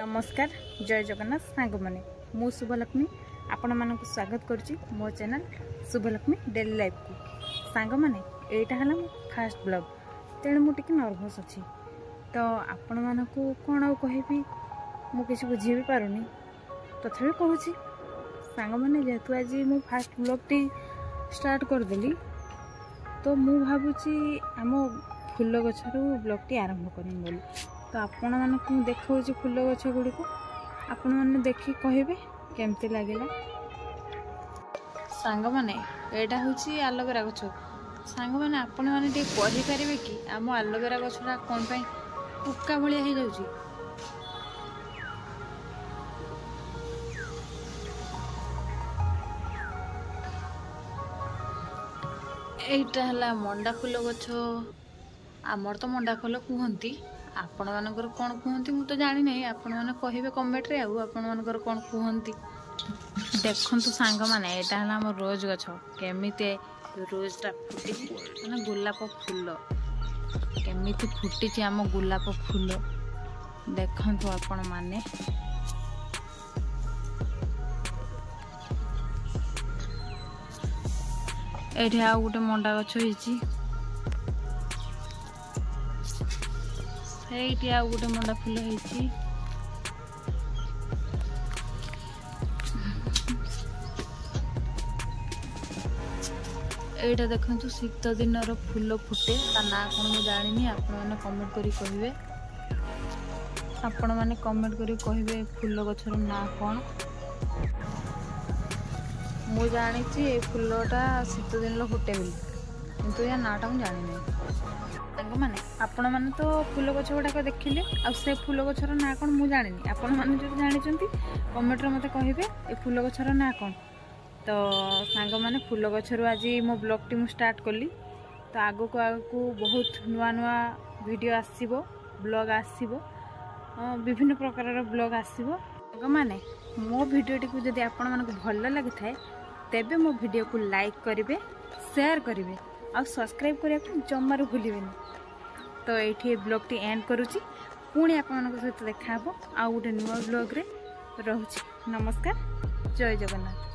नमस्कार जय जगन्नाथ सांग मैंने मु शुभलक्ष्मी आपण मानक स्वागत करुच्ची मो चैनल शुभलक्ष्मी डेली लाइफ को सांग मैंने यहाँ है मो फास्ट ब्लॉग तेणु मुझे नर्भस अच्छी तो आपण मानक कौन आ कहबी मुझे बुझी भी पारुनी तथापि कहूँ सांग मैंने जेहेतु आज मु फास्ट ब्लॉग टी स्टार्ट करदेली तो मु भावुची आम फूल गछरू ब्लॉग टी आरंभ करमी बोली तो आपण मानक देखा फूल गछ गुड़ी को आपण मैंने देखी कहे केमती लगे सांग मैंने यहाँ हूँ आलोवेरा गछ सांग मैंने आपण मैंने कहीपर कि आम आलोवेरा गछटा कौन पाई पुका भाया हो जाऊँ एटा है मंडा फूल गछ आमर तो मंडा फूल कहती आपण मानकर कौन कहती मुझे जानी नहीं आपण मैंने कहे कमेंट रे आपण मानकर कौन कहती देखु सांग मैंने यहाँ है आम रोज गछ केमी रोजटा फुटी मैंने गोलाप फूल केमी फुटी आम गोलाप फूल देखु आपण मैंने ये आ गोटे मंडा गछ होती आ गोटे मंडा फूल होती एटा देखु शीत दिन फूल फुटे ता ना कौन मुझे जानी आपण मैंने कमेंट करी कहिबे आपण मैंने कमेंट करी कहिबे फूल गछर ना कौन मु जानी फूलटा शीत दिन फुटे बोली किंतु या नाटा मुझे जानी नहीं मैंने आपण मैंने तो फूल गछ गुड़ाक देखिले आ से फूल गछर ना कौन मुझे जानी आपण मैंने जो जानी कमेंट मत कहे ये फूल गछर ना कौन तो सांग मैंने फूल गछर आज मो ब्लॉग टी स्टार्ट कली तो आगक आगू बहुत नुआ नुआ वीडियो आसो ब्लॉग आसो विभिन्न प्रकार ब्लॉग आसो मैंने मो भिडियोटी को जब आपण मानक भल लगी थाए तेबे मो वीडियो को लाइक करेंगे शेयर करेंगे आ सब्सक्राइब करने जमार भूलें तो ये ब्लॉग टी एंड करुच्ची पुणी आपण सहित देखा आ गोटे नुआ ब्लॉग रे रहूची नमस्कार जय जगन्नाथ।